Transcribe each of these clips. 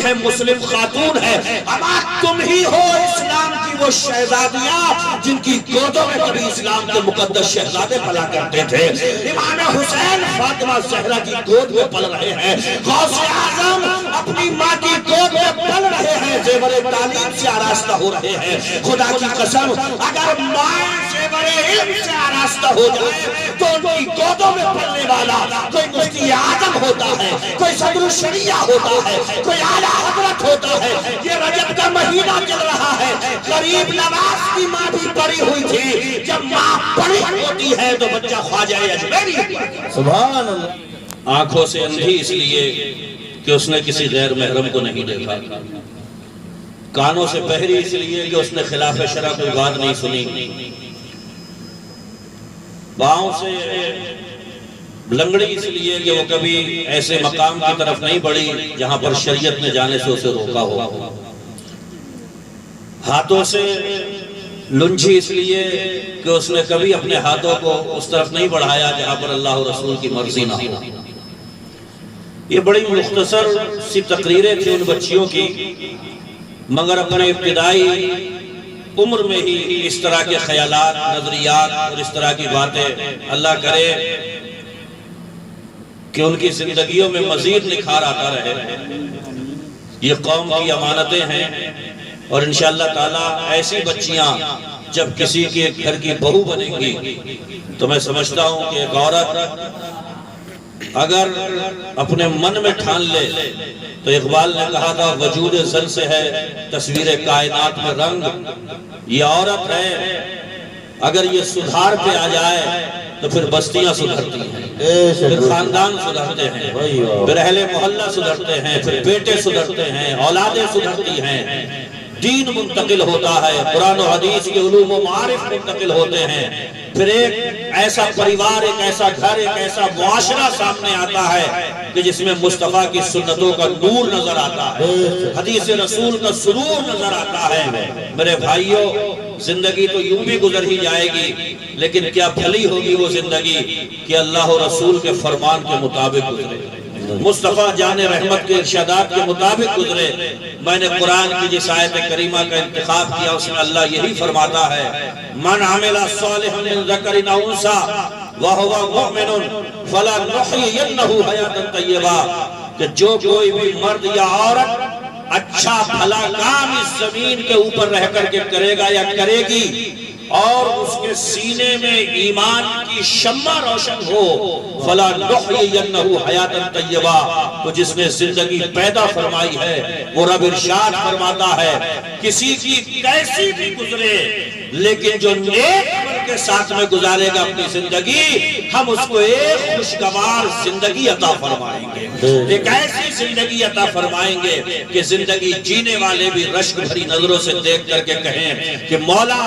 کی ہے، مسلم خاتون ہے، اما تم ہی ہو اسلام کی وہ شہزادیاں جن کی گودوں میں کبھی اسلام کے مقدس شہزادے پلا کرتے تھے۔ امام حسین فاطمہ زہرا کی گود میں پل رہے ہیں، غوث اعظم اپنی ماں کی گود میں پل رہے ہیں، زیور تعلیم سے آراستہ ہو رہے ہیں۔ خدا کی قسم اگر ماں زیور علم سے آراستہ ہو جائے تو ان کی گودوں میں پلنے والا کوئی مفتی اعظم ہوتا ہے، کوئی صدر الشریعہ ہوتا ہے، کوئی اعلیٰ حضرت ہوتا ہے۔ یہ رجب کا مہینہ چل رہا ہے، غریب نواز کی ماں بھی پڑی ہوئی تھی، جب ماں پڑی ہوتی ہے تو بچہ خواجہ اجمیری سبحان اللہ۔ آنکھوں سے اندھی اس لیے کہ اس نے کسی غیر محرم کو نہیں دیکھا، کانوں سے بہری اس لیے کہ اس نے خلاف شرع کوئی بات نہیں سنی، باؤں سے لنگڑی اس لیے کہ وہ کبھی ایسے مقام کی طرف نہیں بڑھی جہاں پر شریعت نے جانے سے اسے روکا ہو، ہاتھوں سے لنجھی اس لیے کہ اس نے کبھی اپنے ہاتھوں کو اس طرف نہیں بڑھایا جہاں پر اللہ و رسول کی مرضی نہ ہو۔ یہ بڑی مختصر سی تقریریں تھیں ان بچیوں کی، مگر اپنے ابتدائی عمر میں ہی اس طرح کے خیالات، نظریات اور اس طرح کی باتیں، اللہ کرے کہ ان کی زندگیوں میں مزید نکھار آتا رہے۔ یہ قوم کی امانتیں ہیں اور انشاءاللہ تعالیٰ ایسی بچیاں جب کسی کے گھر کی بہو بنیں گی تو میں سمجھتا ہوں کہ ایک عورت اگر اپنے من میں ٹھان لے تو اقبال نے کہا تھا وجود زن سے ہے تصویر کائنات میں رنگ، یہ عورت ہے اگر یہ سدھار پہ آ جائے تو پھر بستیاں سدھرتی ہیں، پھر خاندان سدھرتے ہیں، پھر اہل محلہ سدھرتے ہیں، پھر بیٹے سدھرتے ہیں، اولادیں سدھرتی ہیں، دین منتقل ہوتا ہے، قرآن و حدیث کے علوم و معارف منتقل ہوتے ہیں، پھر ایک ایسا پریوار، ایک ایسا گھر، ایک ایسا معاشرہ سامنے آتا ہے کہ جس میں مصطفیٰ کی سنتوں کا نور نظر آتا ہے، حدیث رسول کا سرور نظر آتا ہے۔ میرے بھائیوں، زندگی تو یوں بھی گزر ہی جائے گی، لیکن کیا بھلی ہوگی وہ زندگی کہ اللہ و رسول کے فرمان کے مطابق گزرے، مصطفیٰ جان رحمت کے ارشادات کے مطابق گزرے۔ میں نے قرآن کی جس آیت کریمہ کا انتخاب کیا اس میں اللہ یہی فرماتا ہے من عمل صالحا من ذکر او انثی وهو مؤمن فلنحیینہ حیاۃ طیبہ، کہ جو کوئی بھی مرد یا عورت اچھا بھلا کام اس زمین کے اوپر رہ کر کے کرے گا یا کرے گی اور اس کے سینے میں ایمان کی شمع روشن ہو، فلا نحیینہ حیاۃ طیبہ، تو جس نے زندگی پیدا فرمائی ہے وہ رب ارشاد فرماتا ہے کسی کی کیسی بھی گزرے لیکن جو نیک عمل کے ساتھ میں گزارے گا اپنی زندگی، ہم اس کو ایک خوشگوار زندگی عطا فرمائیں گے، ایک ایسی زندگی عطا فرمائیں گے کہ زندگی جینے والے بھی رشک بھری نظروں سے دیکھ کر کے کہیں کہ مولا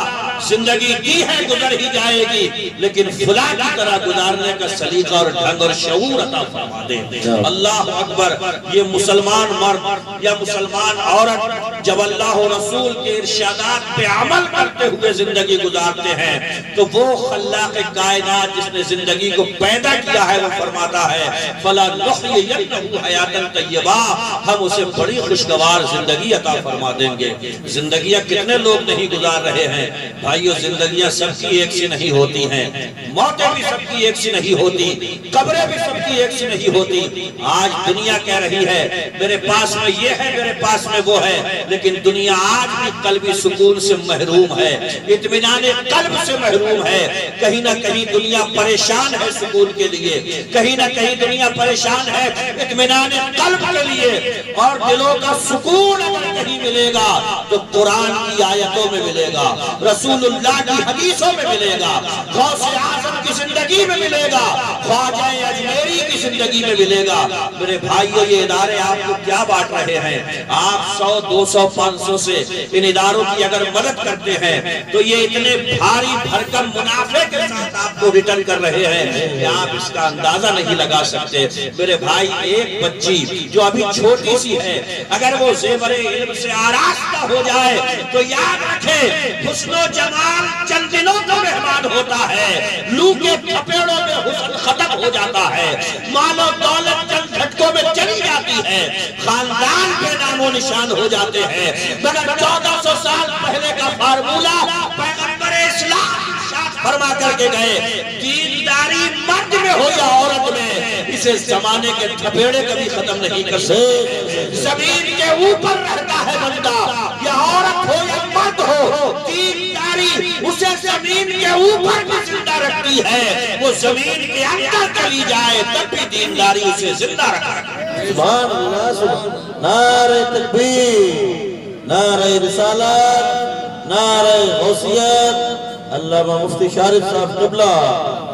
زندگی دی ہے گزر ہی جائے گی لیکن فلاں کی طرح گزارنے کا سلیقہ اور ڈھنگ اور شعور عطا فرما دے۔ اللہ اکبر! یہ مسلمان مرد یا مسلمان عورت جب اللہ و رسول کے ارشادات پہ عمل کرتے ہوئے زندگی گزارتے ہیں تو وہ خلاق کائنات جس نے زندگی کو پیدا کیا ہے وہ فرماتا ہے فلا نحیینہ حیاۃ طیبہ، ہم اسے بڑی خوشگوار زندگی عطا فرما دیں گے۔ زندگیاں کتنے لوگ نہیں گزار رہے ہیں بھائیو، زندگیاں سب کی ایک سی نہیں ہوتی ہیں، موتیں بھی سب کی ایک سی نہیں ہوتی، قبریں بھی سب کی ایک سی نہیں ہوتی۔ آج دنیا کہہ رہی ہے میرے پاس میں یہ ہے، میرے پاس میں وہ ہے، لیکن دنیا آج بھی قلبی سکون سے محروم ہے، اطمینان قلب سے محروم ہے۔ کہیں نہ کہیں دنیا پریشان ہے سکون کے لیے، کہیں نہ کہیں دنیا پریشان ہے اطمینان قلب کے لیے، اور دلوں کا سکون اگر کہیں ملے گا تو قرآن کی آیتوں میں ملے گا، رسول اللہ کی حدیثوں میں ملے گا، غوث اعظم کی زندگی میں ملے گا، خواجہ اجمیری کی زندگی میں ملے گا۔ میرے بھائیو، یہ ادارے آپ کو کیا بانٹ رہے ہیں؟ آپ 100 200 500 سے ان اداروں کی اگر مدد کرتے ہیں تو یہ اتنے بھاری بھرکم منافع کے ساتھ آپ کو ریٹرن کر رہے ہیں کہ آپ اس کا اندازہ نہیں لگا سکتے۔ میرے بھائی، ایک بچی جو ابھی چھوٹی سی ہے اگر وہ زیور علم سے آراستہ ہو جائے تو یاد رکھیں حسن و جمال چند دنوں کا مہمان ہوتا ہے، لو کے تھپیڑوں میں حسن ختم ہو جاتا ہے، مال و دولت چند جھٹکوں میں چلی جاتی ہے، خاندان پہ نام و و نشان ہو جاتے ہیں، مگر 1400 سال پہلے کا فارمولہ پیغمبر اسلام ارشاد فرما کر کے گئے، دینداری مرد میں ہو یا عورت میں، اسے زمانے کے تھپیڑے کبھی ختم نہیں کر سکتے۔ زمین کے اوپر رہتا ہے بندہ، یا عورت ہو یا مرد ہو، دینداری اسے زمین کے اوپر بھی زندہ رکھتی ہے، وہ زمین کے اندر چلی جائے تب بھی دینداری اسے زندہ رکھتی ہے۔ سبحان اللہ، سبحان نعرہ تکبیر، نعرہ رسالت، نعرہ غوثیت، علامہ مفتی شارف صاحب قبلہ،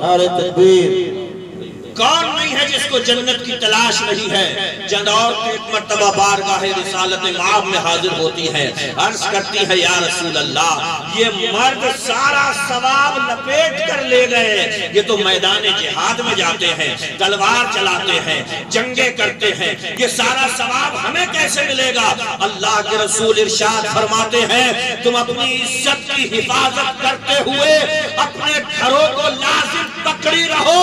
نعرہ تکبیر۔ کون نہیں ہے جس کو جنت کی تلاش نہیں ہے؟ چند عورتیں ایک مرتبہ بارگاہ رسالت مآب میں حاضر ہوتی ہیں، عرض کرتی ہے یا رسول اللہ، یہ مرد سارا ثواب لپیٹ کر لے گئے، یہ تو میدان جہاد میں جاتے ہیں، تلوار چلاتے ہیں، جنگیں کرتے ہیں، یہ سارا ثواب ہمیں کیسے ملے گا؟ اللہ کے رسول ارشاد فرماتے ہیں، تم اپنی عزت کی حفاظت کرتے ہوئے اپنے گھروں کو لازم پکڑی رہو،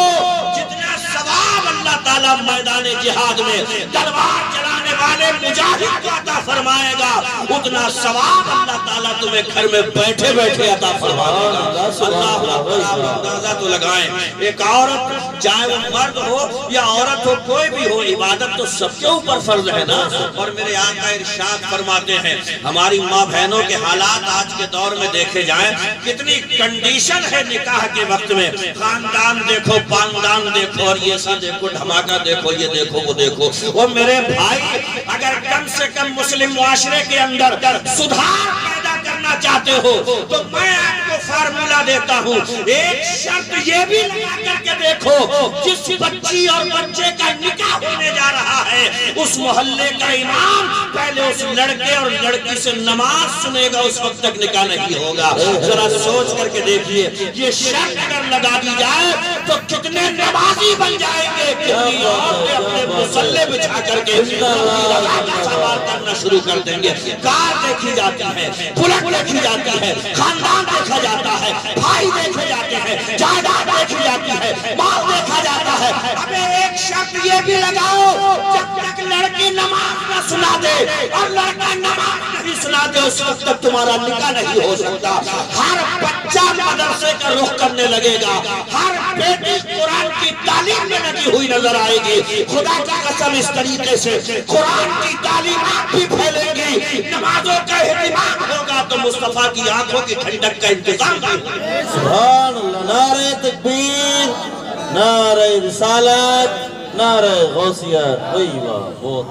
جتنا ثواب اللہ تعالیٰ میدان جہاد میں تلوار چلانے والے مجاہد کو عطا فرمائے گا، اتنا ثواب اللہ تعالیٰ تمہیں گھر میں بیٹھے بیٹھے عطا فرمائے گا۔ اللہ اندازہ تو لگائیں، ایک عورت چاہے وہ مرد ہو یا عورت ہو، کوئی بھی ہو، عبادت تو سب کے اوپر فرض ہے نا۔ اور میرے آقا ارشاد فرماتے ہیں، ہماری ماں بہنوں کے حالات آج کے دور میں دیکھے جائیں، کتنی کنڈیشن ہے نکاح کے وقت میں، خاندان دیکھو، پاندان دیکھو، اور یہ سا دیکھو، دھماکہ دیکھو، یہ دیکھو، وہ دیکھو۔ اور میرے بھائی، اگر کم سے کم مسلم معاشرے کے اندر سدھار پیدا کرنا چاہتے ہو تو میں آپ کو فارمولہ دیتا ہوں، ایک شرط یہ بھی لگا کر کے دیکھو، جس بچی اور بچے کا نکاح ہونے جا رہا ہے، اس محلے کا امام پہلے اس لڑکے اور لڑکی سے نماز سنے گا، اس وقت تک نکاح نہیں ہوگا۔ ذرا سوچ کر کے دیکھیے، یہ شرط اگر لگا دی جائے تو کتنے نمازی بن جائیں گے، کتنی عورتیں اپنے مسلح بچھا کر کے رضا کا سوال کرنا شروع کر دیں گے۔ کار دیکھی جاتی ہے، بلٹ دیکھی جاتی ہے، خاندان دیکھا جاتا ہے، بھائی دیکھے جاتے ہیں، جائیداد دیکھی جاتی ہے، مال دیکھا جاتا ہے۔ ابے ایک شرط یہ بھی لگاؤ، جب تک لڑکی نماز نہ سنا دے اور لڑکا نماز نہیں سنا دے، اس وقت تک تمہارا نکاح نہیں ہو سکتا۔ ہر بچہ مدرسے کا رخ کرنے لگے گا، ہر بیٹی قرآن کی تعلیم میں لگی ہوئی نظر آئے گی۔ خدا کی قسم اس طریقے سے قرآن کی تعلیمات بھی پھیلیں گی، نمازوں کا اہتمام ہوگا تو مصطفیٰ کی آنکھوں کی ٹھنڈک کا انتظام بھی ہوگا۔ سبحان اللہ، نعرہ تکبیر، نعرہ رسالت، نعرہ غوثیت۔ وہی واہ، بہت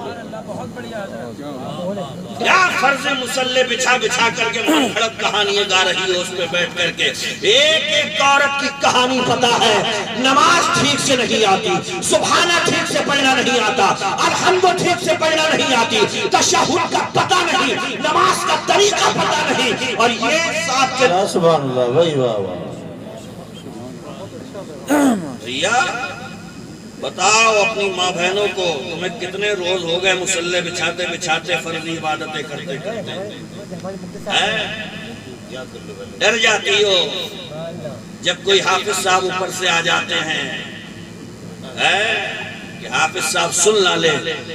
کیا فرض مسلح بچھا بچھا کر کے منگھڑت کہانیاں گا رہی ہو، اس پہ بیٹھ کر کے ایک ایک عورت کی کہانی پتا ہے، نماز ٹھیک سے نہیں آتی، سبحانہ ٹھیک سے پڑھنا نہیں آتا، الحمد ٹھیک سے پڑھنا نہیں آتی، تشہد کا پتہ نہیں، نماز کا طریقہ پتہ نہیں، اور یہ ساتھ کے سبحان اللہ، وہی واہ واہ۔ بھیا بتاؤ اپنی ماں بہنوں کو، تمہیں کتنے روز ہو گئے مسلح بچھاتے بچھاتے، فرضی عبادتیں کرتے کرتے، ڈر جاتی ہو جب کوئی حافظ صاحب اوپر سے آ جاتے ہیں کہ حافظ صاحب سن نہ لے،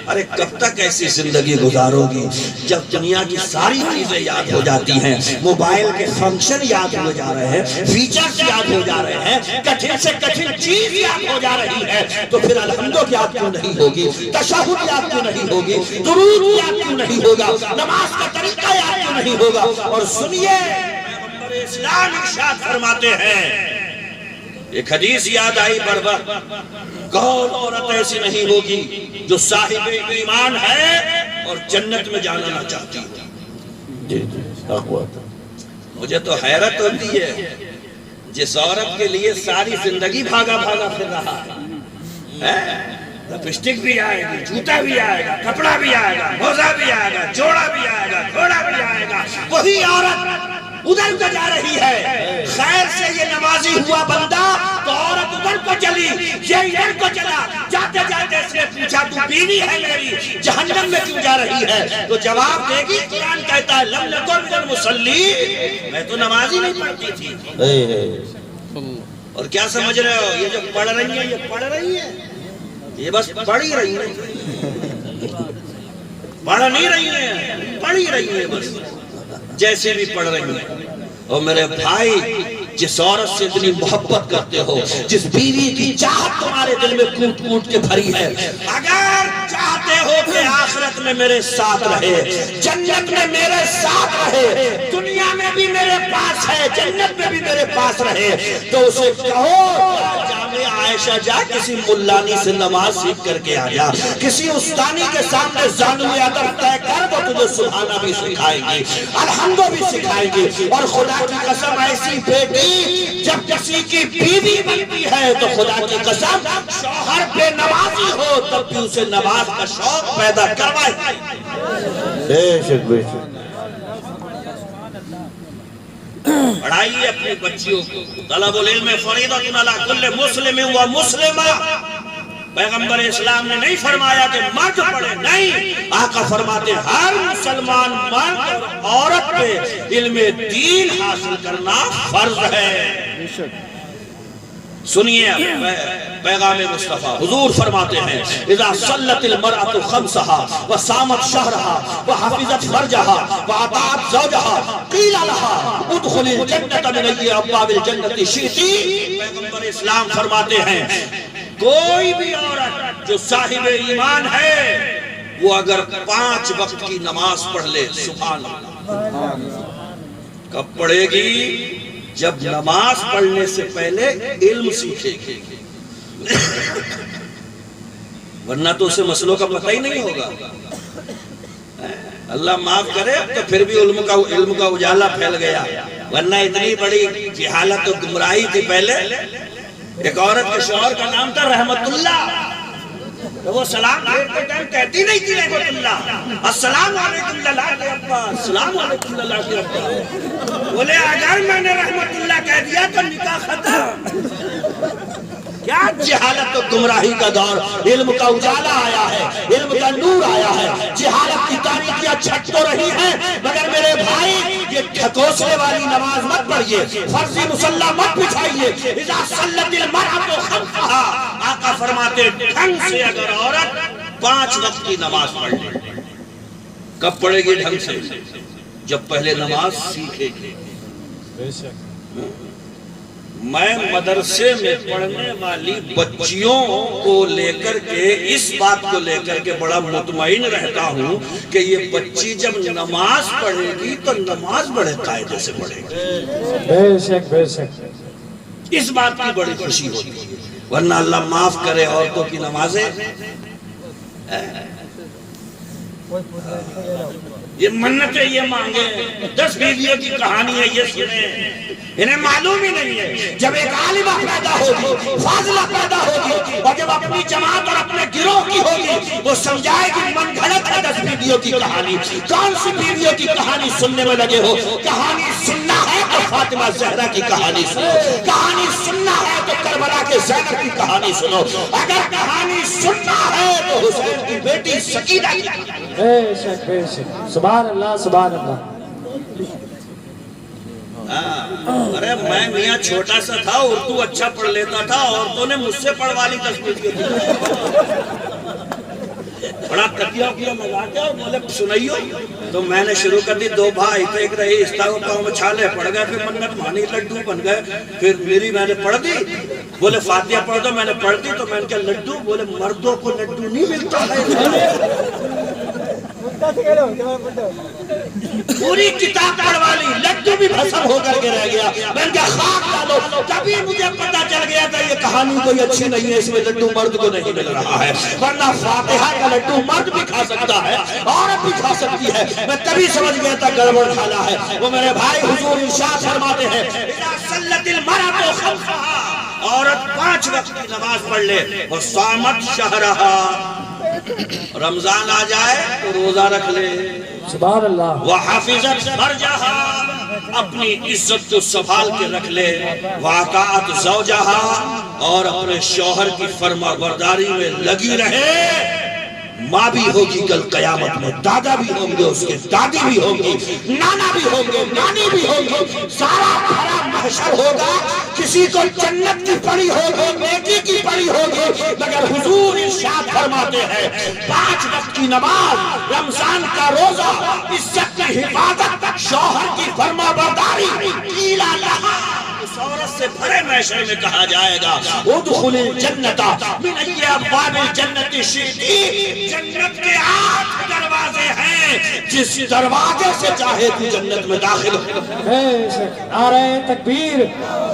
ارے کب تک ایسی زندگی گزارو گی؟ جب دنیا کی ساری چیزیں یاد ہو جاتی ہیں، موبائل کے فنکشن یاد ہو جا رہے ہیں، فیچرز یاد ہو جا رہے ہیں، کٹھن سے کٹھن چیز یاد ہو جا رہی ہے، تو پھر الحمدو یاد کیوں نہیں ہوگی؟ تشہد یاد کیوں نہیں ہوگی؟ درود یاد کیوں نہیں ہوگا؟ نماز کا طریقہ یاد کیوں نہیں ہوگا؟ اور سنیے، پیغمبر اسلام ارشاد فرماتے ہیں، ایک حدیث یاد آئی بربر، کون عورت ایسی نہیں ہوگی جو صاحب ایمان ہے اور جنت میں جانا نہ چاہتی ہو۔ جی جی، اقوات۔ مجھے تو حیرت ہوتی ہے، جس عورت کے لیے ساری زندگی بھاگا بھاگا پھر رہا ہے، لپسٹک بھی آئے گی، جوتا بھی آئے گا، کپڑا بھی آئے گا، موزہ بھی آئے گا، جوڑا بھی آئے گا، گھوڑا بھی آئے گا، وہی عورت ادھر کو جا رہی ہے۔ خیر سے یہ نمازی ہوا بندہ تو عورت ادھر کو چلی، یہ ادھر کو چلا، جاتے جاتے اس نے پوچھا تو بیوی ہے میری، جہنم میں کیوں جا رہی ہے؟ تو جواب دے گی، قرآن کہتا ہے لم نکن من المصلین، میں تو نماز ہی نہیں پڑھتی تھی۔ اور کیا سمجھ رہے ہو؟ یہ جو پڑھ رہی ہیں، یہ پڑھ رہی ہیں، یہ بس پڑھ ہی رہی ہیں، پڑھ نہیں رہی ہیں، پڑھ ہی رہی ہیں بس، جیسے بھی پڑھ رہی ہیں۔ اور میرے بھائی، جس عورت سے اتنی محبت کرتے ہو، جس بیوی کی چاہت تمہارے دل میں کوٹ کوٹ کے بھری ہے، اگر چاہتے ہو کہ آخرت میں میرے ساتھ رہے، جنت میں میرے ساتھ رہے، دنیا میں بھی میرے پاس ہے، جنت میں بھی میرے پاس رہے، تو اسے کہو جامع عائشہ جا، کسی ملانی سے نماز سیکھ کر کے آ جا، کسی استانی کے سامنے زانو ادب طے کر، وہ تجھے سبحانہ بھی سکھائے گی، الحمدو بھی سکھائے گی۔ اور خدا کی قسم، ایسی بیٹی جب کسی کی بیوی بنتی ہے تو خدا کی قسم شوہر بے نمازی ہو تب بھی اسے نماز کا شوق پیدا کروائے۔ بے شک بے شک۔ پڑھائیے اپنی بچیوں کو، طلب العلم فریضۃ علی کل مسلم و مسلمہ۔ پیغمبر اسلام نے نہیں فرمایا کہ مرد پڑھے، نہیں، آقا فرماتے ہر مسلمان مرد اور عورت پہ علم دین حاصل کرنا فرض ہے۔ سنیے پیغام مصطفیٰ، حضور فرماتے ہیں اذا صلت المرأة خمسها وصامت شهرها وحفظت فرجها واطاعت زوجها قیل لها ادخل الجنة من ای ابواب الجنة شئتی۔ پیغمبر اسلام فرماتے ہیں کوئی بھی عورت جو صاحب ایمان ہے وہ اگر 5 وقت کی نماز پڑھ لے، سبحان اللہ، کب پڑھے گی؟ جب نماز پڑھنے سے پہلے علم سیکھے گی، ورنہ تو اسے مسئلوں کا پتہ ہی نہیں ہوگا۔ اللہ معاف کرے، اب تو پھر بھی علم کا اجالا پھیل گیا، ورنہ اتنی بڑی جہالت و گمراہی تھی پہلے۔ ایک عورت کے شوہر کا نام تھا رحمت اللہ، تو وہ سلام پھیرتے ٹائم کہتی نہیں تھی رحمت اللہ، السلام علیکم للا کے ابا، السلام علیکم للا کے ابا۔ بولے اگر میں نے رحمت اللہ کہہ دیا تو نکاح ختم۔ کیا جہالت و گمراہی کا دور، علم کا اجالا آیا ہے، علم کا نور آیا ہے، جہالت کی تاریکیاں چھٹ تو رہی ہیں، مگر میرے بھائی یہ ٹھکوسلے والی نماز مت پڑھیے، فرضی مصلی مت بچھائیے۔ اذا صلت المرأة خمسها، آقا فرماتے ڈھنگ سے اگر عورت 5 وقت کی نماز پڑھ لے، کب پڑھے گی ڈھنگ سے؟ جب پہلے نماز سیکھے گی۔ میں مدرسے میں پڑھنے والی بچیوں کو لے کر کے، اس بات کو لے کر کے بڑا مطمئن رہتا ہوں کہ یہ بچی جب نماز پڑھے گی تو نماز بڑے قاعدے سے پڑھے گی۔ بے شک بے شک، اس بات کی بڑی خوشی ہوتی ہے، ورنہ اللہ معاف کرے عورتوں کی نمازیں یہ منتیں یہ مانگے، 10 بیویوں کی کہانی ہے یہ سنیں، انہیں معلوم ہی نہیں ہے۔ جب ایک عالمہ پیدا ہوگی، فاضلہ پیدا ہوگی، اور جب اپنی جماعت اور اپنے گروہ کی ہوگی، وہ سمجھائے گی من گھڑت ہے 10 بیویوں کی کہانی۔ کون سی بیویوں کی کہانی سننے میں لگے ہو؟ کہانی سننا ہے تو فاطمہ زہرا کی کہانی سنو، کہانی سننا ہے تو کربلا کے زینب کی کہانی سنو، اگر کہانی سننا ہے تو حسین کی بیٹی سکینہ کی کہانی۔ بے شک بے شک، سبحان اللہ سبحان اللہ۔ ارے میں میاں چھوٹا سا تھا، اردو اچھا پڑھ لیتا تھا، عورتوں نے مجھ سے پڑھوا لی 10 بیویوں کی، بڑا تکیہ کیا لگا کے اور بولے سنائیو، تو میں نے شروع کر دی 2 بھائی تھے، ایک رہی استاغ پاؤں میں چھالے پڑ گئے، پھر منت مانی لڈو بن گئے، پھر میری میں نے پڑھ دی، بولے فاتحہ پڑھ دو، میں نے پڑھ دی، تو میں نے کہا لڈو، بولے مردوں کو لڈو نہیں ملتا ہے، پوری کتاب پڑھوا لی، لڈو بھی بھسم ہو کر کے رہ گیا۔ میں نے کہا خاک ڈالو، تبھی مجھے پتہ چل گیا تھا یہ کہانی کوئی اچھی نہیں ہے، اس میں لڈو مرد کو نہیں مل رہا ہے، ورنہ فاتحہ کا لڈو مرد بھی کھا سکتا ہے، عورت بھی کھا سکتی ہے۔ میں تبھی سمجھ گیا تھا گڑبڑ کھانا ہے۔ وہ میرے بھائی حضور ارشاد فرماتے ہیں اذا صلت المرأة خمسها، عورت 5 وقت کی نماز پڑھ لے، اور صامت شہرها، رمضان آ جائے تو روزہ رکھ لے، سبحان اللہ، وحافظت فرجہا، اپنی عزت کو سنبھال کے رکھ لے، واطاعت زوجہا، اور اپنے شوہر کی فرما برداری میں لگی رہے، ماں بھی ہوگی کل قیامت میں، دادا بھی ہوں گے، اس کے دادی بھی ہوں گی، نانا بھی ہوں گے، نانی بھی ہوں گی، سارا بھرا محشر ہوگا، کسی کو جنت کی پڑی ہوگی، نیکی کی پڑی ہوگی، مگر حضور ارشاد فرماتے ہیں 5 وقت کی نماز، رمضان کا روزہ، عزت کی حفاظت، شوہر کی فرما برداری، قیل لہا، اس عورت سے بھرے محشر میں کہا جائے گا ادخل الجنت من ای ابواب الجنت شئتی، جنت کے 8 دروازے ہیں، جس دروازے سے چاہے تو جنت میں داخل ہو۔ بے شک نعرہ تکبیر،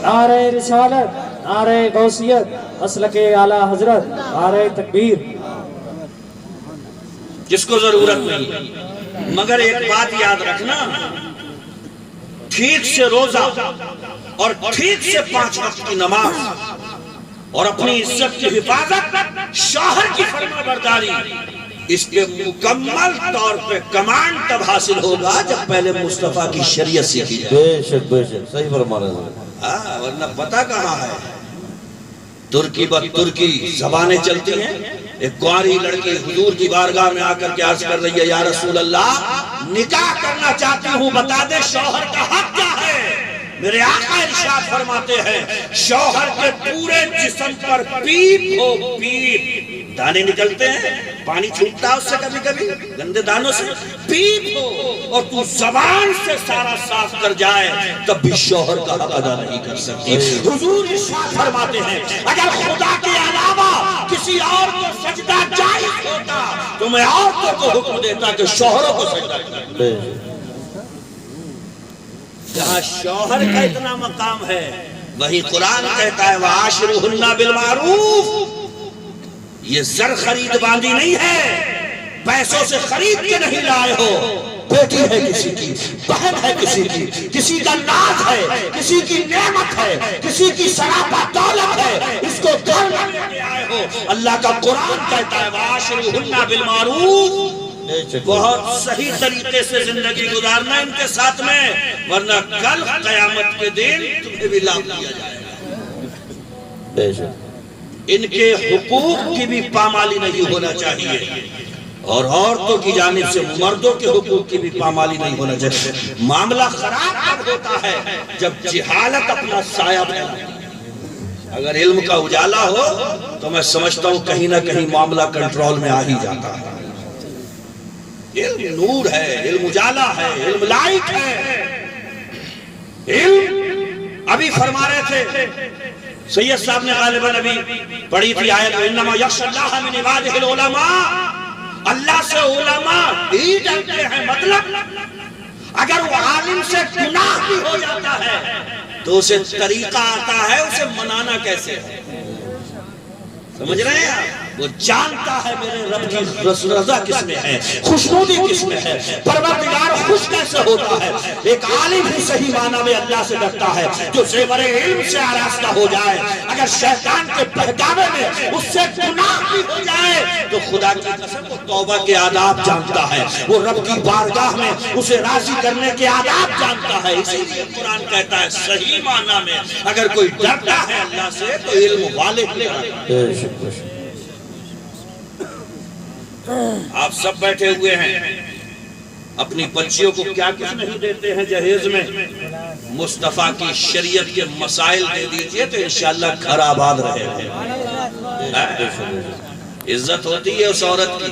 نعرہ رسالت، نعرہ غوثیت، مسلک اعلیٰ حضرت، نعرہ تکبیر۔ جس کو ضرورت نہیں، مگر ایک بات یاد رکھنا، ٹھیک سے روزہ اور ٹھیک سے 5 وقت کی نماز اور اپنی عزت کی حفاظت، شوہر کی فرما برداری، اس کے مکمل طور پہ کمانڈ تب حاصل ہوگا جب پہلے مصطفیٰ کی شریعت سیکھی جائے۔ بے شک صحیح فرما رہے ہیں، ورنہ پتہ کہاں ہے، ترکی ترکی زبانیں چلتی ہیں۔ ایک کنواری لڑکی حضور کی بارگاہ میں آ کر کے عرض کر رہی ہے یا رسول اللہ نکاح کرنا چاہتی ہوں، بتا دے شوہر کا حق کیا ہے۔ میرے آقا ارشاد فرماتے ہیں شوہر کے پورے جسم پر پیپ ہو، پیپ دانے نکلتے ہیں، پانی چھوٹتا ہے اس سے کبھی کبھی گندے دانوں سے، پیپ ہو اور تو زبان سے سارا صاف کر جائے تب بھی شوہر کا حق ادا نہیں کر سکتی۔ حضور ارشاد فرماتے ہیں اگر خدا کے علاوہ کسی اور کو سجدہ جائز ہوتا تو میں عورتوں کو حکم دیتا کہ شوہروں کو سجدہ کریں۔ جہاں شوہر کا اتنا مقام ہے وہی قرآن کہتا ہے وَعَاشِرُهُنَّ بِالْمَعْرُوفِ، یہ زر خرید باندھی نہیں ہے، پیسوں سے خرید کے نہیں لائے ہو، بیٹی ہے کسی کی، بہن ہے کسی کی، کسی کا ناز ہے، کسی کی نعمت ہے، کسی کی سراپا دولت ہے، اس کو گھر میں لے کے آئے ہو۔ اللہ کا قرآن کہتا ہے وَعَاشِرُهُنَّ بِالْمَعْرُوفِ، بہت صحیح طریقے سے زندگی گزارنا ان کے ساتھ میں، ورنہ کل قیامت کے دن تمہیں بھی لام دیا جائے گا۔ ان کے حقوق کی بھی پامالی نہیں ہونا چاہیے، اور عورتوں کی جانب سے مردوں کے حقوق کی بھی پامالی نہیں ہونا چاہیے۔ معاملہ خراب کب ہوتا ہے جب جہالت اپنا سایہ پھیلاتی ہے۔ اگر علم کا اجالا ہو تو میں سمجھتا ہوں کہیں نہ کہیں معاملہ کنٹرول میں آ ہی جاتا ہے۔ علم نور ہے، علم اجالا ہے، علم لائٹ ہے۔ علم ابھی فرما رہے تھے سید صاحب نے غالباً ابھی پڑھی تھی آیت انما یخشی اللہ من عبادہ العلماء، اللہ سے علماء ہی ڈرتے ہیں۔ مطلب اگر وہ عالم سے گناہ بھی ہو جاتا ہے تو اسے طریقہ آتا ہے اسے منانا کیسے ہے، سمجھ رہے ہیں آپ؟ وہ جانتا ہے میرے رب کی رضا کس میں ہے، خوشنودی کس میں ہے، پروردگار خوش کیسے ہوتا ہے۔ ایک عالم ہی صحیح معنی میں اللہ سے ڈرتا ہے جو زیور علم سے آراستہ ہو جائے، اگر شیطان کے بہکاوے میں اس سے گناہ بھی ہو جائے تو خدا کی قسم وہ توبہ کے آداب جانتا ہے، وہ رب کی بارگاہ میں اسے راضی کرنے کے آداب جانتا ہے۔ اسی لیے قرآن کہتا ہے صحیح معنی میں اگر کوئی ڈرتا ہے اللہ سے تو علم والے ہی ڈرتا ہے۔ آپ سب بیٹھے ہوئے ہیں، اپنی بچیوں کو کیا کچھ نہیں دیتے ہیں جہیز میں، مصطفیٰ کی شریعت کے مسائل دے دیجئے تو انشاءاللہ گھر آباد رہے گا۔ عزت ہوتی ہے اس عورت کی۔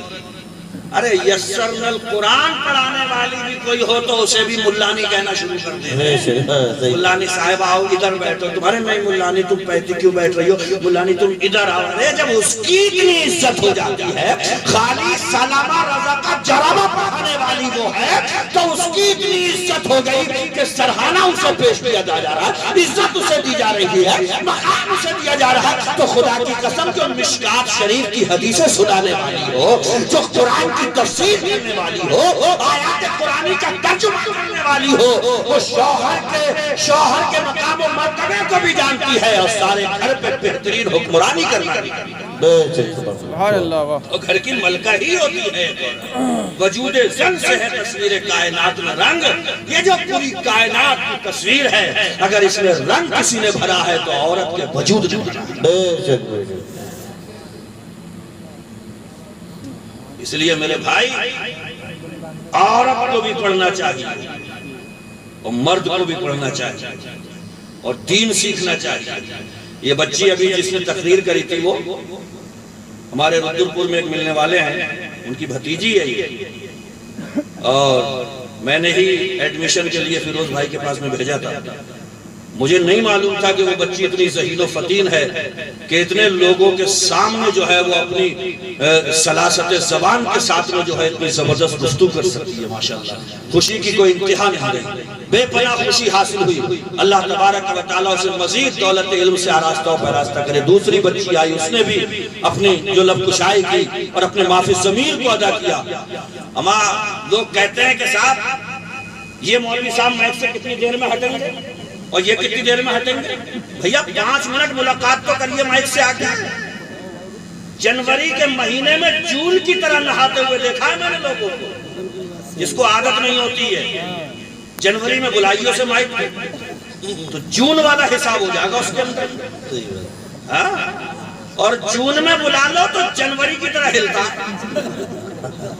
ارے یسرنا القرآن پڑھانے والی بھی کوئی ہو تو اسے بھی ملانی کہنا شروع کر دیں۔ ملانی صاحب آؤ ادھر بیٹھو، تمہارے نہیں ملانی تم پیتی کیوں بیٹھ رہی ہو، ملانی تم ادھر آؤ۔ ارے جب اس کی اتنی عزت ہو جاتی ہے، خالی سلامہ رضا کا جرابہ پڑھانے والی وہ ہے تو اس کی اتنی عزت ہو گئی کہ سرحانہ اسے پیش کیا جا رہا ہے، عزت اسے دی جا رہی ہے، مقام اسے دیا جا رہا ہے۔ تو خدا کی قسم جو مشکات شریف کی حدیثیں سنانے والی ہو، جو قرآن کی تفسیر کرنے والی ہو، آیات قرآنی کا ترجمہ کرنے والی ہو، وہ شوہر کے مقام و مرتبے کو بھی جانتی ہے اور سارے گھر پہ بہترین حکمرانی کرنا بھی۔ تو گھر کی ملکہ ہی ہوتی ہے۔ وجود زن سے ہے تصویر کائنات میں رنگ، یہ جو پوری کائنات کی تصویر ہے اگر اس میں رنگ کسی نے بھرا ہے تو عورت کے وجود نے بھرا ہے۔ اس لیے میرے بھائی عورت کو بھی پڑھنا چاہیے اور مرد کو بھی پڑھنا چاہیے اور دین سیکھنا چاہیے. یہ بچی ابھی جس نے تقریر کری تھی وہ ہمارے رودرپور میں ایک ملنے والے ہیں, ان کی بھتیجی ہے یہ, اور میں نے ہی ایڈمیشن کے لیے فیروز بھائی کے پاس میں بھیجا تھا. مجھے نہیں معلوم تھا کہ وہ بچی اتنی ذہین و فطین ہے کہ اتنے لوگوں کے سامنے جو ہے وہ اپنی سلاست زبان کے ساتھ میں جو ہے اتنی زبردست گفتگو کر سکتی ہے. ماشاءاللہ خوشی کی کوئی انتہا نہیں رہی, بے پناہ خوشی حاصل ہوئی. اللہ تبارک و تعالیٰ اسے مزید دولت علم سے آراستہ و پیراستہ کرے. دوسری بچی آئی, اس نے بھی اپنی جو لب کشائی کی اور اپنے معافی ضمیر کو ادا کیا. اما لوگ کہتے ہیں کہ صاحب یہ مولوی صاحب مائک سے کتنی دیر میں ہٹیں گے اور یہ کتنی دیر میں ہٹیں گے. بھیا 5 منٹ ملاقات تو کریے مائک سے آگے. جنوری کے مہینے میں جون کی طرح نہاتے ہوئے دیکھا ہے میں نے لوگوں کو, جس کو عادت نہیں ہوتی ہے. جنوری میں بلائیوں سے مائک تو جون والا حساب ہو جائے گا اس کے اندر, اور جون میں بلا لو تو جنوری کی طرح ہلتا.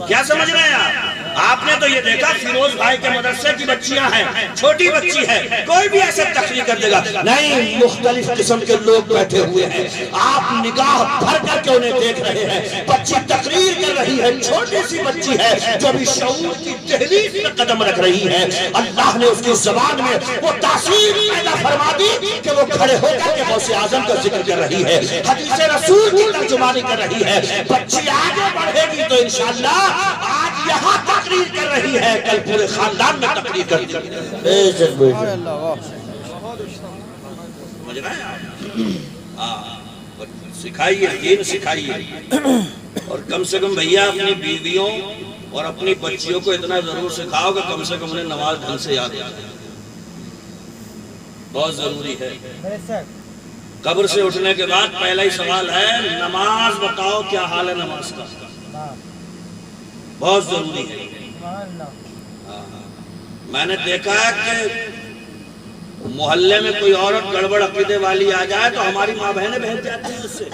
کیا سمجھ رہے ہیں آپ نے تو یہ دیکھا فیروز بھائی کے مدرسے کی بچیاں ہیں, چھوٹی بچی ہے, کوئی بھی ایسے تقریر کر دے گا نہیں, مختلف قسم کے لوگ بیٹھے ہوئے ہیں, آپ نگاہ بھر کر کے انہیں دیکھ رہے ہیں. بچی تقریر کر رہی ہے, چھوٹی سی بچی ہے جو بھی شعور کی دہلیز میں قدم رکھ رہی ہے. اللہ نے اس کی زبان میں وہ تاثیر پیدا فرما دی کہ وہ کھڑے ہو کر کے غوث اعظم کا ذکر کر رہی ہے, حدیث رسول کی ترجمانی کر رہی ہے. بچی آگے بڑھے گی تو انشاءاللہ آج یہاں تقریر کر رہی ہے, کل پورے خاندان میں تقریر کر دی. بے شک بے شک. سمجھ رہے ہیں آپ, سکھائیے, دین سکھائیے, اور کم سے کم بھیا اپنی بیویوں اور اپنی بچیوں کو اتنا ضرور سکھاؤ کہ کم سے کم انہیں نماز ڈھنگ سے یاد آ جائے. بہت ضروری ہے. قبر سے اٹھنے کے بعد پہلا ہی سوال ہے نماز بتاؤ کیا حال ہے نماز کا. بہت ضروری ہے. میں نے دیکھا ہے کہ محلے میں کوئی عورت گڑبڑ عقیدے والی آ جائے تو ہماری ماں بہنیں بہن جاتی ہیں اس سے.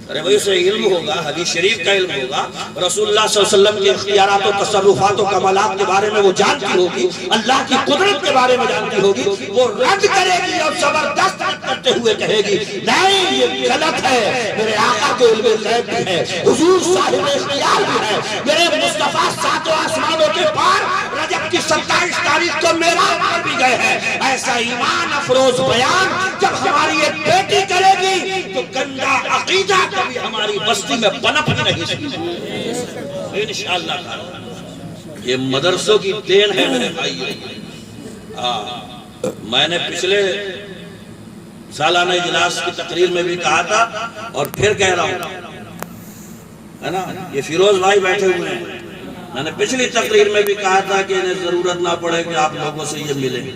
ارے بھائی اسے علم ہوگا, حدیث شریف کا علم ہوگا, رسول اللہ صلی اللہ علیہ وسلم کے اختیارات و تصرفات و کمالات کے بارے میں وہ جانتی ہوگی, اللہ کی قدرت کے بارے میں جانتی ہوگی. وہ رد کرے گی اور زبردست کرتے ہوئے کہے گی نہیں یہ غلط ہے, میرے آقا کے علم غیب بھی ہے, حضور صاحب اختیار بھی ہے, میرے مصطفیٰ 7 آسمانوں کے پار رجب کی 27 تاریخ کو معراج پر بھی گئے ہیں. ایسا ایمان افروز بیان جب ہماری ایک بیٹی کرے گی تو گندا عقیدہ کبھی ہماری بستی میں پنپ ہی نہیں سکتی انشاءاللہ تعالی. یہ مدرسوں کی دین ہے میرے بھائی. میں نے پچھلے سالانہ اجلاس کی تقریر میں بھی کہا تھا اور پھر کہہ رہا ہوں, ہے نا, یہ فیروز بھائی بیٹھے ہوئے ہیں, میں نے پچھلی تقریر میں بھی کہا تھا کہ انہیں ضرورت نہ پڑے کہ آپ لوگوں سے یہ ملیں.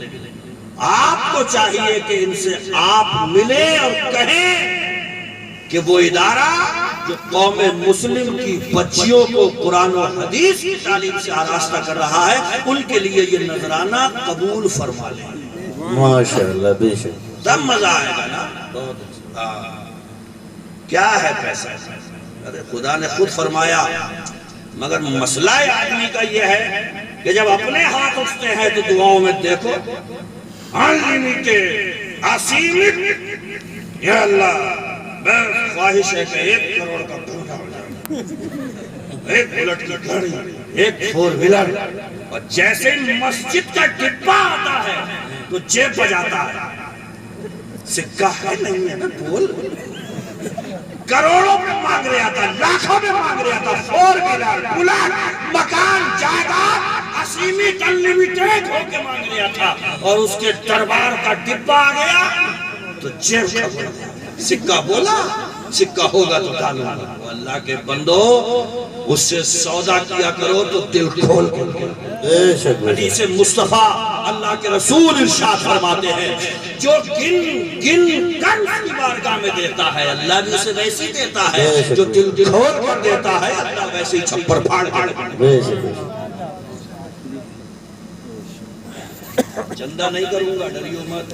آپ کو چاہیے کہ ان سے آپ ملیں اور کہیں کہ وہ ادارہ جو قوم مسلم کی بچیوں کو قرآن و حدیث کی تعلیم سے آراستہ کر رہا ہے, ان کے لیے یہ نذرانہ قبول فرما لیں. ماشاءاللہ بے شک. تب مزہ آئے گا نا. کیا ہے پیسہ, ارے خدا نے خود فرمایا, مگر مسئلہ آدمی کا یہ ہے کہ جب اپنے ہاتھ اٹھتے ہیں تو دعاؤں میں دیکھو انلمیٹڈ اسیمٹ, یا اللہ بس خواہش ہے کہ 1 کروڑ کا بنگلہ ہو جائے, 1 بلٹ کی گاڑی, 1 4 ویلر, اور جیسے مسجد کا ڈبہ آتا ہے تو جیب بجاتا ہے. سکہ ہے نہیں ہے نا, بول. کروڑوں میں مانگ رہا تھا, لاکھوں میں مانگ رہا تھا, 4 ویلر, بلٹ, مکان, جائیداد, اسیمٹ انلمیٹڈ ہو کے مانگ رہا تھا, اور اس کے دربار کا ڈبہ آ گیا تو جیب کا بڑھا. سکہ بولا, سکہ ہوگا تو ڈالوں گا. اللہ کے بندو اس سے سودا کیا کرو تو دل کھول کے. حدیث مصطفیٰ اللہ کے رسول ارشاد فرماتے ہیں جو گن کر اس کی بارگاہ میں دیتا ہے اللہ بھی اسے ویسی دیتا ہے, جو دل کھول کر دیتا ہے اللہ ویسے ہی چھپڑ پھاڑ پھاڑ. چندہ نہیں کروں گا, ڈریو مت.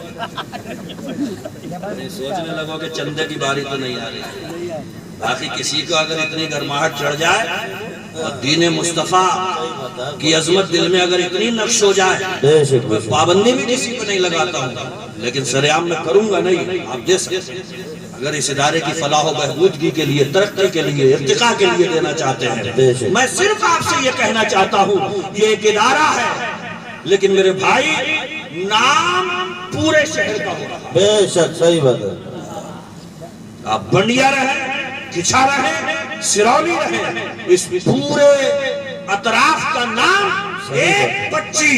سوچنے لگو کہ چندے کی باری تو نہیں آ رہی. باقی کسی کو اگر اتنی گرماہٹ چڑھ جائے اور دین مصطفیٰ کی عظمت دل میں اگر اتنی نقش ہو جائے، بے شک بے شک پابندی بھی کسی کو نہیں لگاتا ہوں، لیکن سرعام میں کروں گا نہیں. آپ دے سکتے ہیں اگر اس ادارے کی فلاح و بہبودگی کے لیے، ترقی کے لیے، ارتقاء کے لیے دینا چاہتے ہیں. میں صرف آپ سے یہ کہنا چاہتا ہوں، یہ ایک ادارہ ہے لیکن میرے بھائی نام پورے شہر کا ہو رہا. بے شک صحیح بات ہے. آپ بنڈیا رہے، کچھا رہے، سرولی رہے، اس پورے اطراف کا نام ایک بچی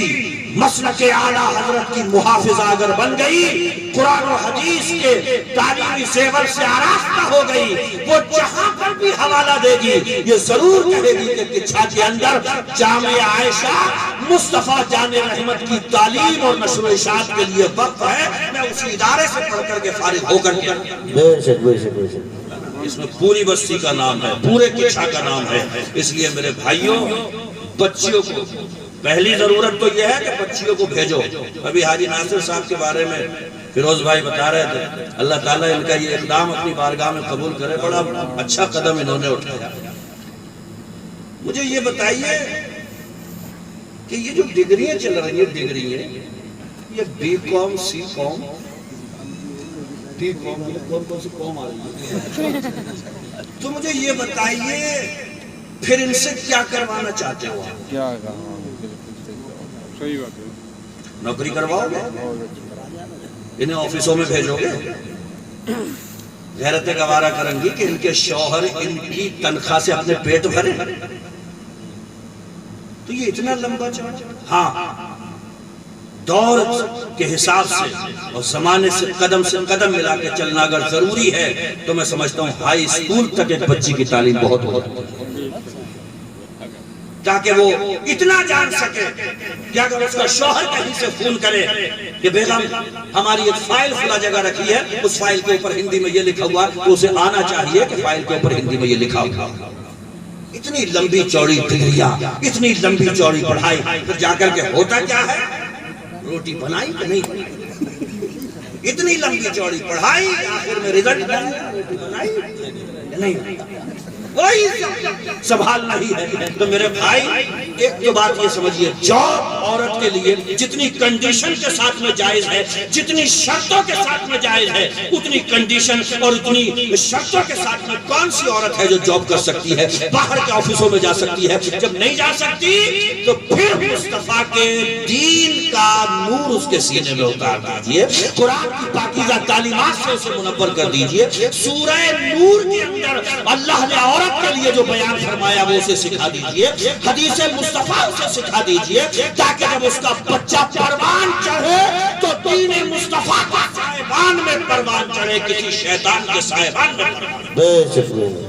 مسلک اعلیٰ حضرت کی محافظہ اگر بن گئی، قرآن و حدیث کے تعلیمی زیور سے آراستہ ہو گئی، وہ جہاں پر بھی حوالہ دے گی یہ ضرور کہے گی کہ کچھا کے اندر جامعہ عائشہ مصطفیٰ جان رحمت کی تعلیم اور نشر و اشاعت کے لیے وقف ہے. میں اسی ادارے سے پڑھ کر کے فارغ ہو کر کے بے شک بے شک بے شک. اس میں پوری بستی کا نام ہے، پورے کچھا کا نام ہے. اس لیے میرے بھائیوں، بچیوں کو پہلی ضرورت تو یہ ہے کہ بچیوں کو بھیجو. ابھی حاجی ناصر صاحب کے بارے میں فیروز بھائی بتا رہے تھے، اللہ تعالیٰ ان کا یہ اقدام اپنی بارگاہ میں قبول کرے. بڑا اچھا قدم انہوں نے اٹھایا. مجھے یہ بتائیے کہ یہ جو ڈگریاں چل رہی ہیں، ڈگریاں یہ be com, C com, D کام، کون سی کام آ رہی ہے؟ تو مجھے یہ بتائیے پھر ان سے کیا کروانا چاہتے ہو آپ؟ کیا صحیح بات ہے. نوکری کرواؤ گے؟ انہیں آفسوں میں بھیجو گے؟ غیرت گوارا کریں گی کہ ان کے شوہر ان کی تنخواہ سے اپنے پیٹ بھرے؟ تو یہ اتنا لمبا چلا. ہاں، دور کے حساب سے اور زمانے سے قدم ملا کے چلنا اگر ضروری ہے تو میں سمجھتا ہوں ہائی اسکول تک ایک بچی کی تعلیم بہت تاکہ وہ اتنا جان سکے کہ اگر اس کا شوہر کہیں سے فون کرے کہ بیگم ہماری ایک فائل فلا جگہ رکھی ہے، اس فائل کے اوپر ہندی میں یہ لکھا ہوا، تو اسے آنا چاہیے کہ فائل کے اوپر ہندی میں یہ لکھا ہوا. اتنی لمبی چوڑی ڈگریاں، اتنی لمبی چوڑی پڑھائی، پھر جا کر کے ہوتا کیا ہے؟ روٹی بنائی کہ نہیں؟ اتنی لمبی چوڑی پڑھائی، آخر میں رزلٹ بنائی نہیں، کوئی سنبھالنا ہی ہے. تو میرے بھائی ایک تو بات یہ سمجھیے، جاب عورت کے لیے جتنی کنڈیشن کے ساتھ میں جائز ہے، جتنی شرطوں کے ساتھ میں جائز ہے، اتنی کنڈیشن اور اتنی شرطوں کے ساتھ میں کون سی عورت ہے جو جاب کر سکتی ہے، باہر کے آفسوں میں جا سکتی ہے؟ جب نہیں جا سکتی تو پھر مصطفیٰ کے دین کا نور اس کے سینے میں اتار دیجئے، قرآن کی پاکیزہ تعلیمات سے اسے منور کر دیجئے. سورہ نور کے اندر اللہ نے عورت کے لیے جو بیان فرمایا وہ اسے سکھا دیجئے، حدیث مصطفیٰ اسے سکھا دیجئے، تاکہ جب اس کا بچہ پروان چڑھے تو دین مصطفیٰ کا سائبان میں پروان چڑھے، کسی شیطان کے سائبان میں پروان. بے شک بے شک.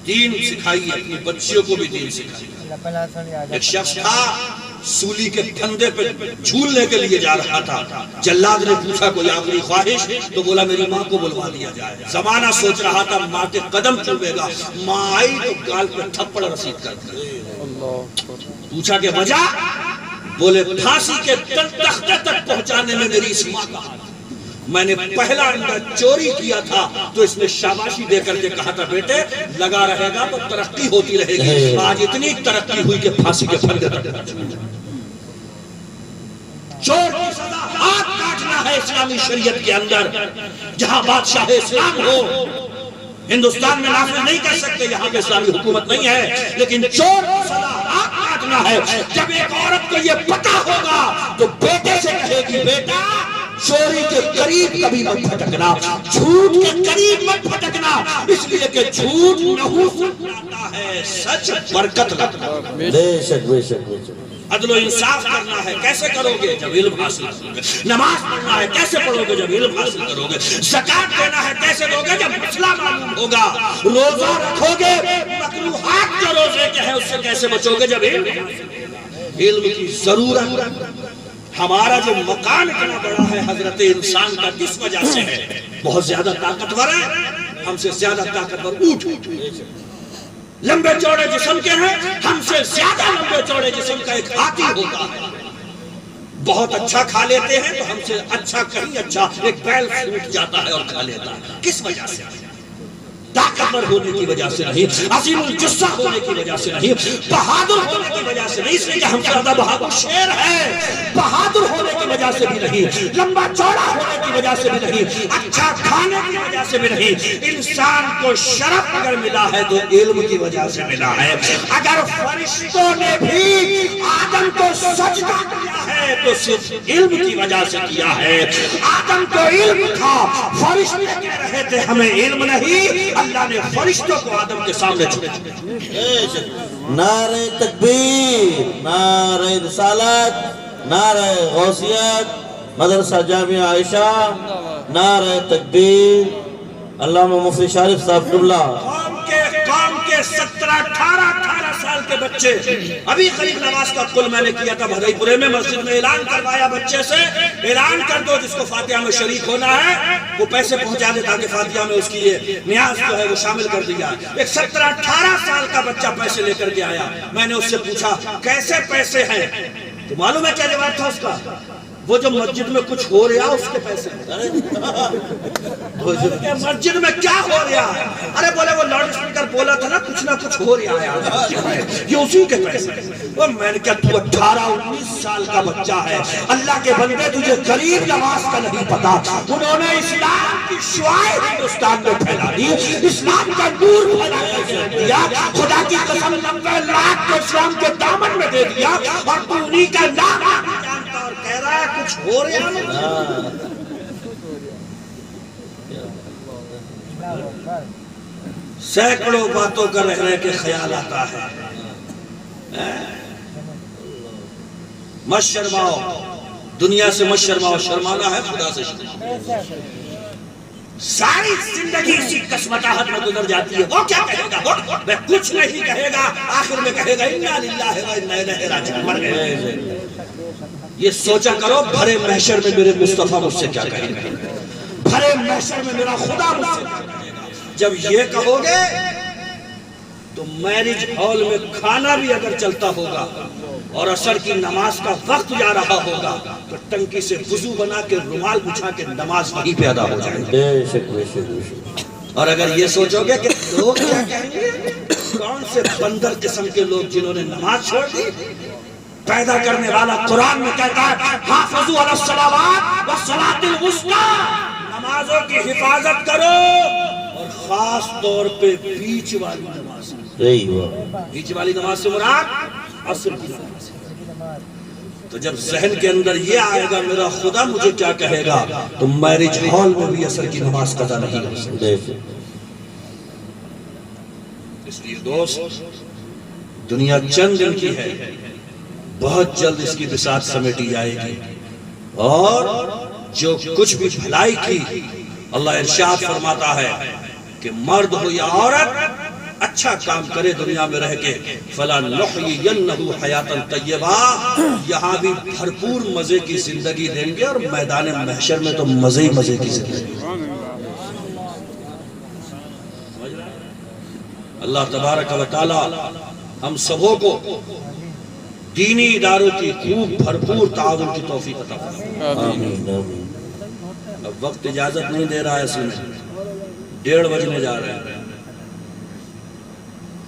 دین سکھائیے، اپنی بچیوں کو بھی دین سکھائیے. ایک شخص تھا سولی کے پھندے پہ جھولنے کے لیے جا رہا تھا. جلاد نے پوچھا کوئی آخری خواہش؟ تو بولا میری ماں کو بلوا دیا جائے. زمانہ سوچ رہا تھا ماں کے قدم چومے گا، ماں آئی تو گال پہ تھپڑ رسید کر دیا. پوچھا کہ وجہ؟ بولے پھانسی کے تختے تک پہنچانے میں میری اس ماں کا ہاتھ. میں نے پہلا انڈا چوری کیا تھا تو اس نے شاباشی دے کر کے کہا تھا بیٹے لگا رہے گا تو ترقی ہوتی رہے گی. آج اتنی ترقی ہوئی کہ پھانسی کے پھندے تک پہنچ. چور کی سزا ہاتھ کاٹنا ہے اسلامی شریعت کے اندر. جہاں بادشاہ اسلام ہو ہندوستان میں نافذ نہیں کر سکتے، یہاں پہ اسلامی حکومت نہیں ہے، لیکن چور کی سزا ہاتھ کاٹنا ہے. جب ایک عورت کو یہ پتا ہوگا تو بیٹے سے کہے گی بیٹا چوری کے قریب کبھی مت پھٹکنا، جھوٹ کے قریب مت پھٹکنا، اس لیے کہ جھوٹ نحوست لاتا ہے، سچ برکت لاتا ہے. بے شک بے شک بے شک. عدل و انصاف کرنا ہے کیسے کرو گے؟ جب علم حاصل کرو گے. نماز پڑھنا ہے کیسے پڑھو گے؟ جب علم حاصل کرو گے. زکات دینا ہے کیسے دو گے؟ جب مسئلہ معلوم ہوگا. روزہ رکھو گے، مکروہات جو روزے کے ہیں اس سے کیسے بچو گے؟ جب علم کی ضرورت. ہمارا جو مقام اتنا بڑا ہے حضرت انسان کا کس وجہ سے ہے؟ بہت زیادہ طاقتور ہے، ہم سے زیادہ طاقتور اونٹ لمبے چوڑے جسم کے ہیں، ہم سے زیادہ لمبے چوڑے جسم کا ایک ہاتھی ہوتا ہے. بہت اچھا کھا لیتے ہیں تو ہم سے اچھا کہیں اچھا ایک بیل پھوٹ جاتا ہے اور کھا لیتا ہے. کس وجہ سے؟ طاقتور ہونے کی وجہ سے نہیں، عظیم الجثہ ہونے کی وجہ سے نہیں، بہادر ہونے کی وجہ سے نہیں، اس لیے کہ ہم سے زیادہ بہادر شیر ہے، بہادر ہونے کی وجہ سے بھی نہیں، لمبا چوڑا ہونے کی وجہ سے بھی نہیں، اچھا کھانے کی وجہ سے بھی نہیں. انسان کو شرف اگر ملا ہے تو علم کی وجہ سے ملا ہے. اگر فرشتوں نے بھی آدم کو سجدہ کیا ہے تو صرف علم کی وجہ سے کیا ہے. آدم کو علم تھا، فرشتے کہہ رہے تھے ہمیں علم نہیں، اللہ نے فرشتوں کو آدم کے سامنے چھوڑا. نعرہ تکبیر، نعرہ رسالت، نعرہ غوثیت، مدرسہ جامعہ عائشہ، نعرہ تکبیر. علامہ مفتی شارف صاحب قبلہ. قوم کے 17-18 سال کے بچے، ابھی قریب نماز کا قل میں نے کیا تھا بھدائی پورے میں، مسجد میں اعلان کروایا بچے سے، اعلان کر دو جس کو فاتحہ میں شریک ہونا ہے وہ پیسے پہنچا دے تاکہ فاتحہ میں اس کی یہ نیاز جو ہے وہ شامل کر دیا. ایک 17-18 سال کا بچہ پیسے لے کر کے آیا. میں نے اس سے پوچھا کیسے پیسے ہیں؟ تو معلوم ہے کیا جواب تھا اس کا؟ وہ جو مسجد میں کچھ ہو رہا اس کے پیسے. مسجد میں کیا ہو رہا؟ ارے بولے وہ لاؤڈ اسپیکر بولا تھا نا کچھ نہ کچھ ہو رہا ہے یہ اسی کے پیسے. وہ میں نے کہا تو 18-19 سال کا بچہ ہے، اللہ کے بندے تجھے قریب نماز کا نہیں پتا. انہوں نے اسلام کی شعائیں ہندوستان میں پھیلا دی، اسلام کا نور پھیلا دیا. خدا کی قسم 90 لاکھ کو اسلام کے دامن میں دے دیا اور تو انہی کا نام جانتا اور کہہ رہا ہے کچھ ہو رہا ہے. سینکڑوں باتوں کا رہ رہ کے خیال آتا ہے. مت شرماؤ، دنیا سے مت شرماؤ، شرمانا ہے خدا سے شرماؤ. ساری زندگی اسی قسمتاہت میں گزر جاتی ہے. وہ کیا کہے گا؟ وہ کچھ نہیں کہے گا، آخر میں کہے گا انا للہ و انا الیہ راجعون. مر گئے. یہ سوچا کرو بھرے محشر میں میرے مصطفیٰ مجھ سے کیا کہیں گے، بھرے محشر میں میرا خدا مجھ سے کیا کہے گا. جب یہ کہو گے تو میرج ہال میں کھانا بھی اگر چلتا ہوگا اور عصر کی نماز کا وقت جا رہا ہوگا تو ٹنکی سے وضو بنا کے رومال بچھا کے نماز وہیں پہ ادا ہو جائے گی. بے شک بے شک بے شک. اور اگر یہ سوچو گے کہ لوگ کیا کہیں گے، کون سے بندر قسم کے لوگ جنہوں نے نماز چھوڑ دی. پیدا کرنے والا قرآن میں کہتا ہے حافظوا علی الصلوات والصلاۃ الوسطی، نمازوں کی حفاظت کرو اور خاص طور پہ بیچ والی نماز. صحیح ہوا. بیچ والی نماز سے مراد عصر کی نماز. تو جب ذہن کے اندر یہ آئے گا میرا خدا مجھے کیا کہے گا تو میرج ہال میں بھی عصر کی نماز قضا نہیں ہو سکتی. بے شک. اس لیے دوست دنیا چند دن کی ہے، بہت جلد اس کی بساط سمیٹی جائے گی. اور جو کچھ بھی بھلائی کی اللہ ارشاد فرماتا ہے کہ مرد ہو یا عورت اچھا کام کرے دنیا میں رہ کے فَلَنُحْيِيَنَّهُ حَيَاةً طَيِّبَةً، یہاں بھی بھرپور مزے کی زندگی دیں گے اور میدان محشر میں تو مزے ہی مزے کی زندگی. اللہ تبارک و تعالی ہم سبوں کو دینی اداروں کی خوب بھرپور تعاون کی توفیق عطا فرمائے. آمین آمین. اب وقت اجازت نہیں دے رہا ہے، اصل میں 1:30 بجنے جا رہے ہیں.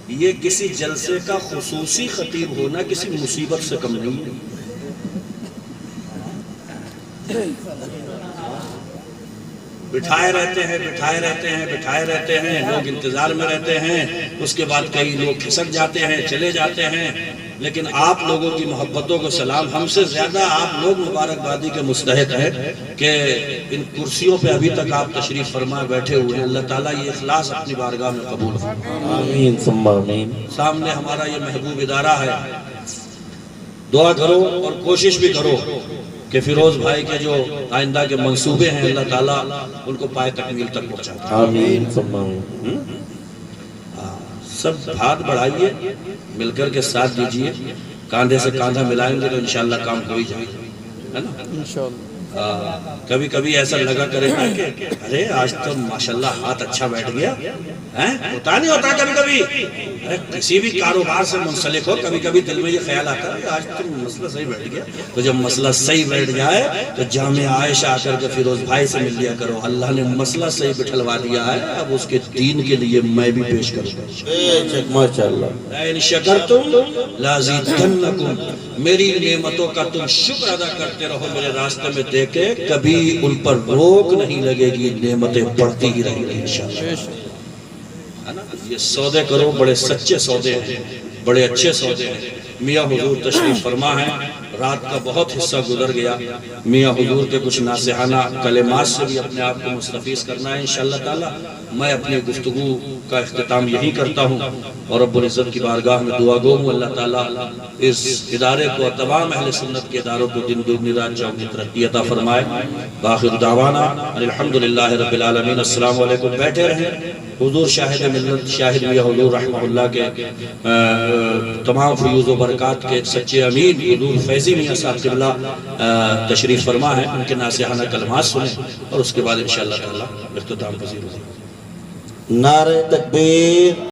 یہ کسی جلسے کا خصوصی خطیب ہونا کسی مصیبت سے کم نہیں ہے. بٹھائے رہتے ہیں بٹھائے رہتے ہیں بٹھائے رہتے ہیں، لوگ انتظار میں رہتے ہیں، اس کے بعد کئی لوگ کھسک جاتے ہیں چلے جاتے ہیں. لیکن آپ لوگوں کی محبتوں کو سلام. ہم سے زیادہ آپ لوگ مبارکبادی کے مستحق ہیں کہ ان کرسیوں پہ ابھی تک آپ تشریف فرما بیٹھے ہوئے ہیں. اللہ تعالیٰ یہ اخلاص اپنی بارگاہ میں قبول فرمائے. آمین ثم آمین. سامنے ہمارا یہ محبوب ادارہ ہے، دعا کرو اور کوشش بھی کرو کہ فیروز بھائی کے جو آئندہ کے منصوبے ہیں اللہ تعالیٰ ان کو پائے تکمیل تک پہنچائے. آمین ثم آمین. سب ہاتھ بڑھائیے، مل کر کے ساتھ دیجئے، کاندھے سے کاندھا ملائیں گے تو انشاءاللہ کام ہو ہی جائے گا، ہے نا؟ انشاءاللہ. کبھی کبھی ایسا لگا کرے نا کہ ارے آج تو ماشاءاللہ ہاتھ اچھا بیٹھ گیا، ہوتا نہیں ہوتا کبھی کبھی، ارے کسی بھی کاروبار سے منسلک ہو کبھی کبھی دل میں یہ خیال آتا ہے کہ آج تو مسئلہ صحیح بیٹھ گیا۔ تو جب مسئلہ صحیح بیٹھ جائے تو جامع عائشہ آ کر کے فیروز بھائی سے مل لیا کرو، اللہ نے مسئلہ صحیح بٹھلوا دیا ہے، اب اس کے دین کے لیے میں بھی پیش کروں گا۔ ماشاءاللہ۔ لَئِن شَكَرْتُمْ لَأَزِيدَنَّكُمْ، میری نعمتوں کا تم شکر ادا کرتے رہو، میرے راستے میں دیکھے کبھی ان پر روک نہیں لگے گی، نعمتیں بڑھتی ہی رہیں گی انشاءاللہ۔ یہ سودے کرو، بڑے سچے سودے ہیں، بڑے اچھے سودے ہیں۔ میاں حضور تشریف فرما ہے، رات کا بہت حصہ گزر گیا، میاں حضور کے کچھ ناصحانہ کلمات سے بھی اپنے آپ کو مستفیض کرنا ہے انشاءاللہ تعالی۔ میں اپنی گفتگو کا اختتام یہی کرتا ہوں اور رب العزت کی بارگاہ میں دعا گو ہوں اللہ تعالیٰ اس ادارے کو، تمام اہل سنت کے اداروں کو دن دگنی رات چوگنی ترقی عطا فرمائے۔ باخر دعوانا الحمدللہ رب العالمین۔ السلام علیکم، بیٹھے رہیں۔ حضور شاہد ملت، شاہد میاں حضور رحمہ اللہ کے تمام فیوز و برکات کے سچے امین حضور فیضی میاں صاحب قبلہ تشریف فرما ہے، ان کے ناصحانہ کلمات سنیں اور اس کے بعد انشاءاللہ تعالی اختتام پذیر ہوگی۔ نعرہ تکبیر۔